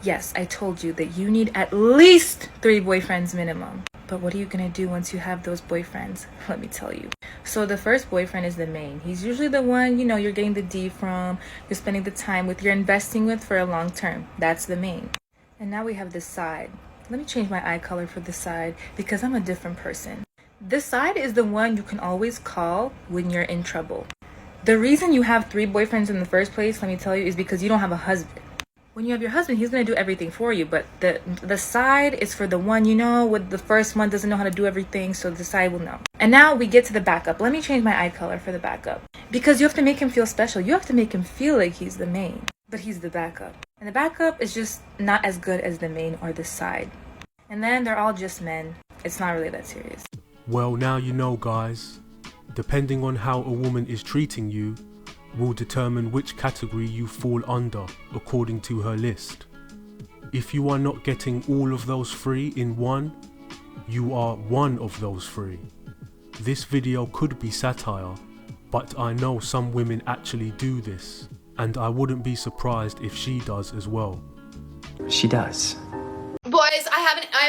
Yes, I told you that you need at least 3 boyfriends minimum. But what are you gonna do once you have those boyfriends? Let me tell you. So the first boyfriend is the main. He's usually the one, you're getting the D from, you're spending the time with, you're investing with for a long term. That's the main. And now we have the side. Let me change my eye color for the side because I'm a different person. This side is the one you can always call when you're in trouble. The reason you have 3 boyfriends in the first place, let me tell you, is because you don't have a husband. When you have your husband, he's going to do everything for you. But the side is for the one, with the first one doesn't know how to do everything. So the side will know. And now we get to the backup. Let me change my eye color for the backup. Because you have to make him feel special. You have to make him feel like he's the main. But he's the backup. And the backup is just not as good as the main or the side. And then they're all just men. It's not really that serious. Well, now you know, guys. Depending on how a woman is treating you, will determine which category you fall under according to her list. If you are not getting all of those 3 in one, you are one of those 3. This video could be satire, but I know some women actually do this, and I wouldn't be surprised if she does as well. She does. Boys, I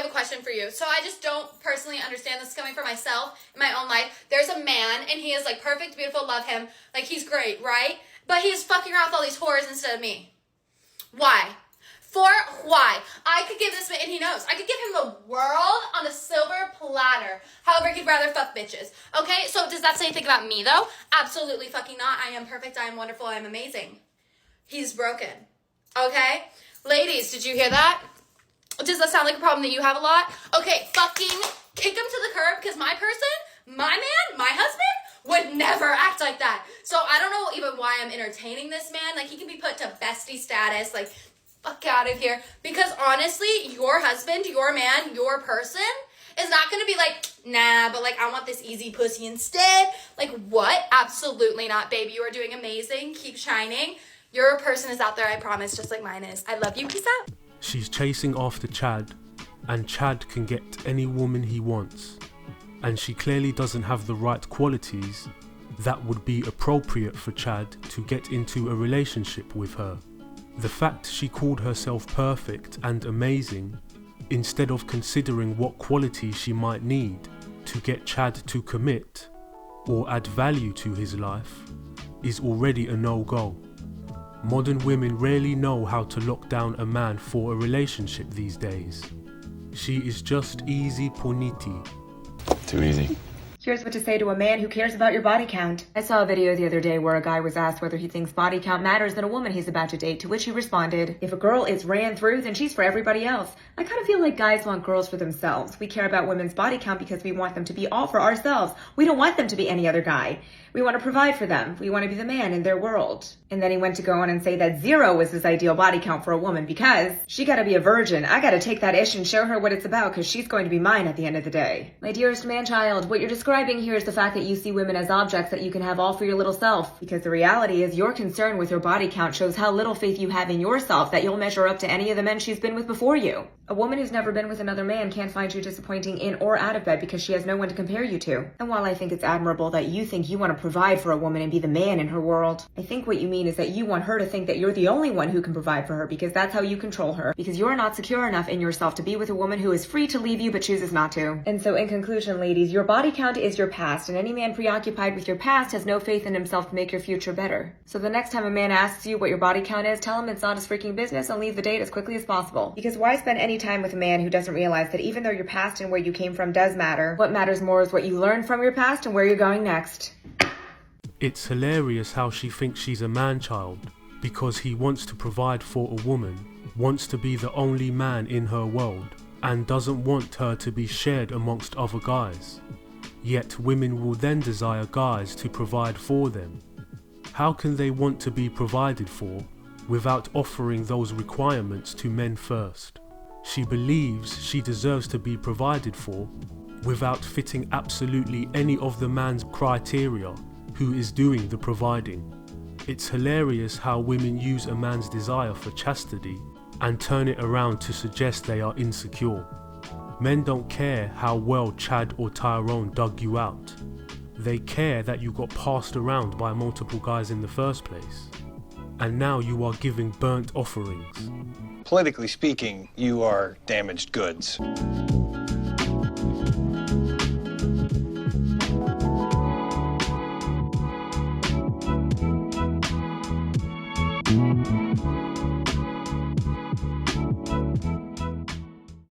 have a question for you. So I just don't personally understand this coming from myself in my own life. There's a man and he is like perfect, beautiful, love him. Like he's great, right? But he's fucking around with all these whores instead of me. Why? Why? I could give this man, and he knows, I could give him the world on a silver platter. However, he'd rather fuck bitches. Okay, so does that say anything about me though? Absolutely fucking not. I am perfect, I am wonderful, I am amazing. He's broken. Okay? Ladies, did you hear that? Does that sound like a problem that you have a lot? Okay, fucking kick him to the curb, because my person, my man, my husband, would never act like that. So I don't know even why I'm entertaining this man. Like, he can be put to bestie status, like, fuck out of here. Because honestly, your husband, your man, your person is not gonna be like, nah, but like, I want this easy pussy instead. Like, what? Absolutely not, baby. You are doing amazing. Keep shining. Your person is out there, I promise, just like mine is. I love you. Peace out. She's chasing after Chad, and Chad can get any woman he wants. And she clearly doesn't have the right qualities that would be appropriate for Chad to get into a relationship with her. The fact she called herself perfect and amazing, instead of considering what qualities she might need to get Chad to commit or add value to his life, is already a no-go. Modern women rarely know how to lock down a man for a relationship these days. She is just easy puniti. Too easy. Here's what to say to a man who cares about your body count. I saw a video the other day where a guy was asked whether he thinks body count matters than a woman he's about to date, to which he responded, if a girl is ran through, then she's for everybody else. I kind of feel like guys want girls for themselves. We care about women's body count because we want them to be all for ourselves. We don't want them to be any other guy. We want to provide for them. We want to be the man in their world. And then he went to go on and say that 0 was his ideal body count for a woman because she got to be a virgin. I got to take that ish and show her what it's about because she's going to be mine at the end of the day. My dearest man-child, what you're describing here is the fact that you see women as objects that you can have all for your little self. Because the reality is your concern with your body count shows how little faith you have in yourself that you'll measure up to any of the men she's been with before you. A woman who's never been with another man can't find you disappointing in or out of bed because she has no one to compare you to. And while I think it's admirable that you think you want to provide for a woman and be the man in her world, I think what you mean is that you want her to think that you're the only one who can provide for her because that's how you control her, because you're not secure enough in yourself to be with a woman who is free to leave you but chooses not to. And so in conclusion, ladies, your body count is your past, and any man preoccupied with your past has no faith in himself to make your future better. So the next time a man asks you what your body count is, tell him it's not his freaking business and leave the date as quickly as possible. Because why spend any time with a man who doesn't realize that even though your past and where you came from does matter, what matters more is what you learn from your past and where you're going next. It's hilarious how she thinks she's a man-child because he wants to provide for a woman, wants to be the only man in her world, and doesn't want her to be shared amongst other guys. Yet women will then desire guys to provide for them. How can they want to be provided for without offering those requirements to men first? She believes she deserves to be provided for without fitting absolutely any of the man's criteria who is doing the providing. It's hilarious how women use a man's desire for chastity and turn it around to suggest they are insecure. Men don't care how well Chad or Tyrone dug you out. They care that you got passed around by multiple guys in the first place. And now you are giving burnt offerings. politically speaking, you are damaged goods.